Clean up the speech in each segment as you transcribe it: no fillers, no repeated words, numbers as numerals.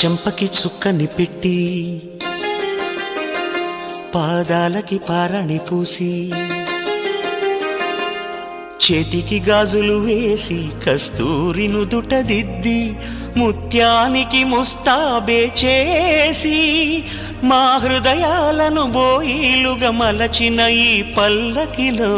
చెంపకి చుక్కని పెట్టి పాదాలకి పారాణి పూసి చేతికి గాజులు వేసి కస్తూరి నుదుట దిద్ది ముత్యానికి ముస్తాబే చేసి మా హృదయాలను బోయిలుగా మలచిన ఈ పల్లకిలో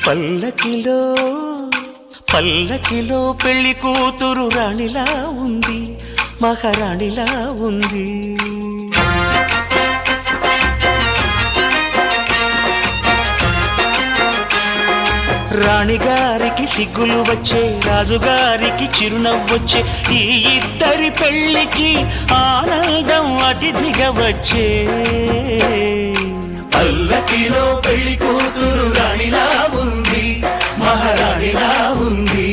పల్లకిలో పల్లకిలో పెళ్లి కూతురు రాణిలా ఉంది, మహారాణిలా ఉంది. రాణిగారికి సిగ్గులు వచ్చే, రాజుగారికి చిరునవ్వొచ్చే, ఈ ఇద్దరి పెళ్లికి ఆనందం అతిథిగా వచ్చే. పల్లకిలో పెళ్లి కూతురు రాణిలా ఉంది, మహారాణిలా ఉంది.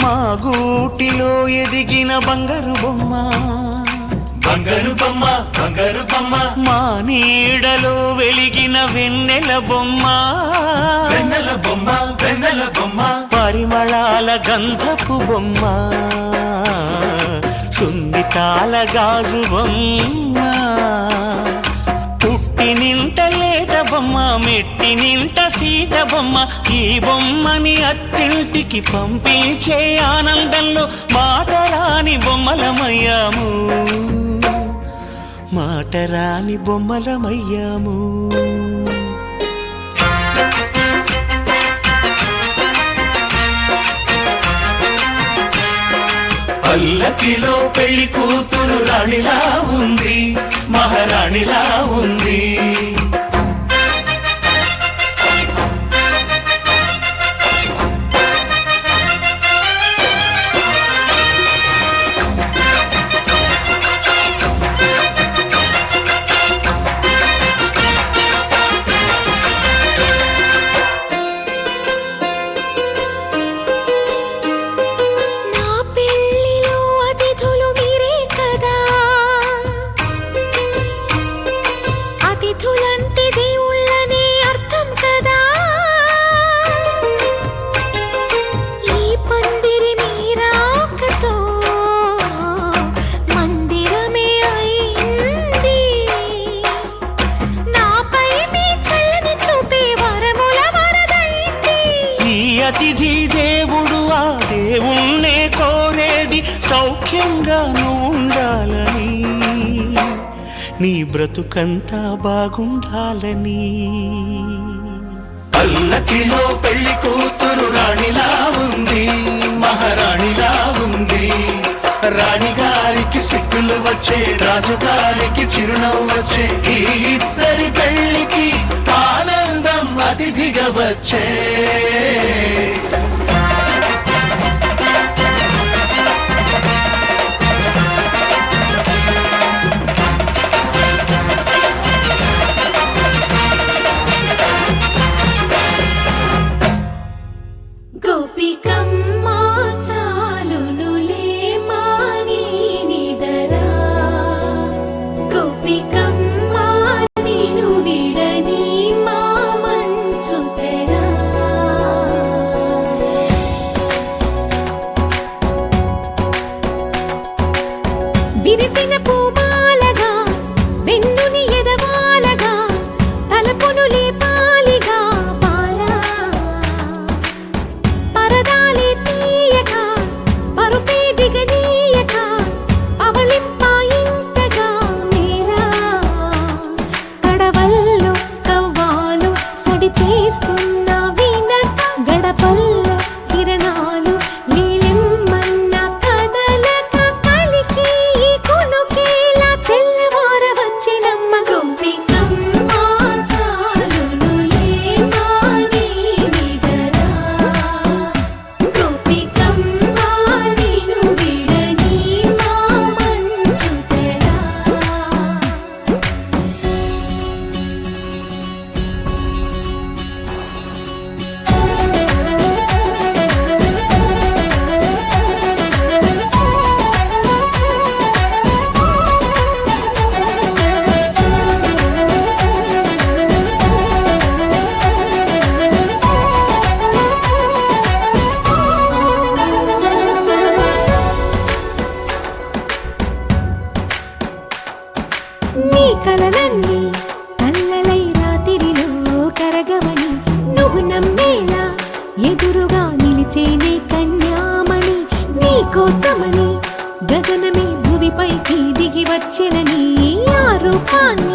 మా గూటిలో ఎదిగిన బంగారు బొమ్మ, బంగారు బొమ్మ, బంగారు బొమ్మ. మా నీడలో వెలిగిన వెన్నెల బొమ్మ, వెన్నెల బొమ్మ, వెన్నెల బొమ్మ. పరిమళాల గంధపు బొమ్మ, సున్నితాల గాజు బొమ్మ. పుట్టి నింట లేత బొమ్మ, మెట్టి నింట సీత బొమ్మ. ఈ బొమ్మని అత్తింటికి పంపించే ఆనందంలో మాటరాని బొమ్మలమయ్యాము, మాటరాని బొమ్మలమయ్యాము. పల్లకిలో పెళ్లి కూతురు రాణిలా ఉంది, మహారాణిలా ఉంది. అతిథి దేవుడు ఆ దేవుణ్ణే కోరేది సౌఖ్యంగా నువ్వు ఉండాలని, నీ బ్రతుకంతా బాగుండాలని. పల్లకిలో పెళ్లి కూతురు రాణిలా ఉంది, మహారాణిలా ఉంది. రాణిగారికి సిగ్గులు వచ్చే, రాజుగారికి చిరునవ్వు వచ్చే, ఈ ఇద్దరి పెళ్లికి ఆనందం అతిథిగా వచ్చే. కోసమని గగనమే భువిపైకి దిగి వచ్చెనని ఆ రూపాన్ని